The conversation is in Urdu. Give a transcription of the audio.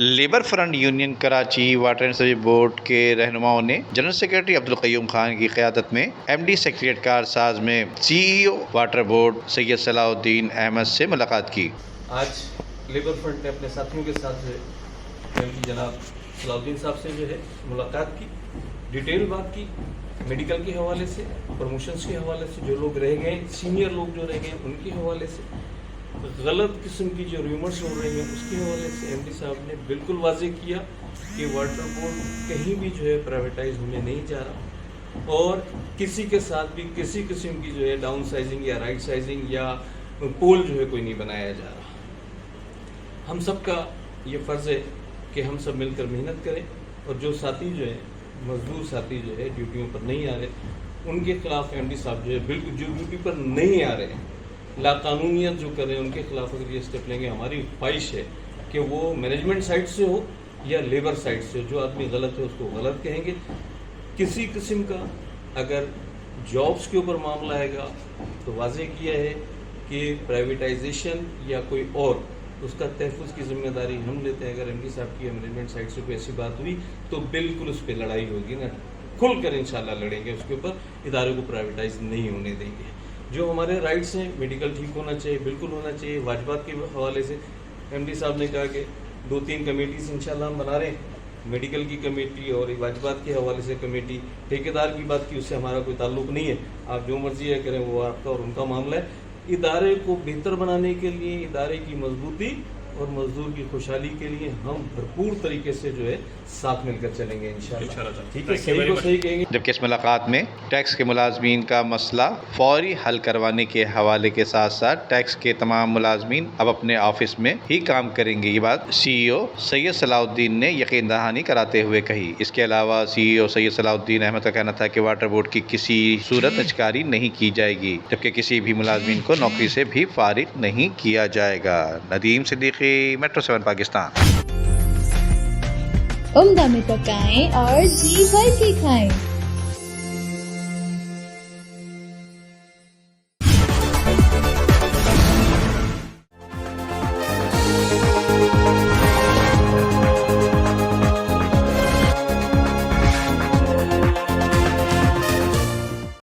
Labour front union Karachi water and sewerage board کے رہنماؤں نے جنرل سیکرٹری عبدالقیوم خان کی قیادت میں ایم ڈی سیکریٹریٹ کارساز میں سی ای او واٹر بورڈ سید صلاح الدین احمد سے ملاقات کی۔ آج لیبر فرنٹ نے اپنے ساتھیوں کے ساتھ جناب صلاح الدین صاحب سے ملاقات کی، ڈیٹیل بات کی، میڈیکل کے حوالے سے، پروموشنز کے حوالے سے، جو لوگ رہ گئے سینئر لوگ جو رہ گئے ان کے حوالے سے، غلط قسم کی جو ریومرز ہو رہے ہیں اس کے حوالے سے ایم ڈی صاحب نے بالکل واضح کیا کہ واٹر بورڈ کہیں بھی پرائیویٹائز ہونے نہیں جا رہا اور کسی کے ساتھ بھی کسی قسم کی ڈاؤن سائزنگ یا رائٹ سائزنگ یا پول کوئی نہیں بنایا جا رہا۔ ہم سب کا یہ فرض ہے کہ ہم سب مل کر محنت کریں اور جو ساتھی مزدور ساتھی ڈیوٹیوں پر نہیں آ رہے ان کے خلاف ایم ڈی صاحب بالکل جو ڈیوٹی پر نہیں آ رہے ہیں لا قانونیت جو کر رہے ہیں ان کے خلاف اگر یہ اسٹیپ لیں گے، ہماری خواہش ہے کہ وہ مینجمنٹ سائٹ سے ہو یا لیبر سائٹ سے، جو آدمی غلط ہے اس کو غلط کہیں گے۔ کسی قسم کا اگر جابس کے اوپر معاملہ آئے گا تو واضح کیا ہے کہ پرائیویٹائزیشن یا کوئی اور اس کا تحفظ کی ذمہ داری ہم لیتے ہیں۔ اگر ایم ڈی صاحب کی مینجمنٹ سائٹ سے کوئی ایسی بات ہوئی تو بالکل اس پہ لڑائی ہوگی نا، کھل کر انشاءاللہ لڑیں گے، اس کے اوپر ادارے کو پرائیویٹائز نہیں ہونے دیں گے۔ جو ہمارے رائٹس ہیں، میڈیکل ٹھیک ہونا چاہیے، بالکل ہونا چاہیے۔ واجبات کے حوالے سے ایم ڈی صاحب نے کہا کہ 2-3 کمیٹیز انشاءاللہ ہم بنا رہے ہیں، میڈیکل کی کمیٹی اور واجبات کے حوالے سے کمیٹی۔ ٹھیکیدار کی بات کی، اس سے ہمارا کوئی تعلق نہیں ہے، آپ جو مرضی ہے کریں، وہ آپ کا اور ان کا معاملہ ہے۔ ادارے کو بہتر بنانے کے لیے، ادارے کی مضبوطی اور مزدور کی خوشحالی کے لیے ہم بھرپور طریقے سے ساتھ مل کر چلیں گے انشاءاللہ۔ ٹھیک ہے، صحیح کو صحیح کہیں گے۔ جبکہ اس ملاقات میں ٹیکس کے ملازمین کا مسئلہ فوری حل کروانے کے حوالے کے ساتھ ساتھ ٹیکس کے تمام ملازمین اب اپنے آفس میں ہی کام کریں گے، یہ بات سی ای او سید صلاح الدین نے یقین دہانی کراتے ہوئے کہی۔ اس کے علاوہ سی ای او سید صلاح الدین احمد کا کہنا تھا کہ واٹر بورڈ کی کسی صورت اچکاری نہیں کی جائے گی، جبکہ کسی بھی ملازمین کو نوکری سے بھی فارغ نہیں کیا جائے گا۔ ندیم صدیقی، میٹرو 7 پاکستان۔ عمدہ میں پکائیں اور جی بھر کے کھائیں۔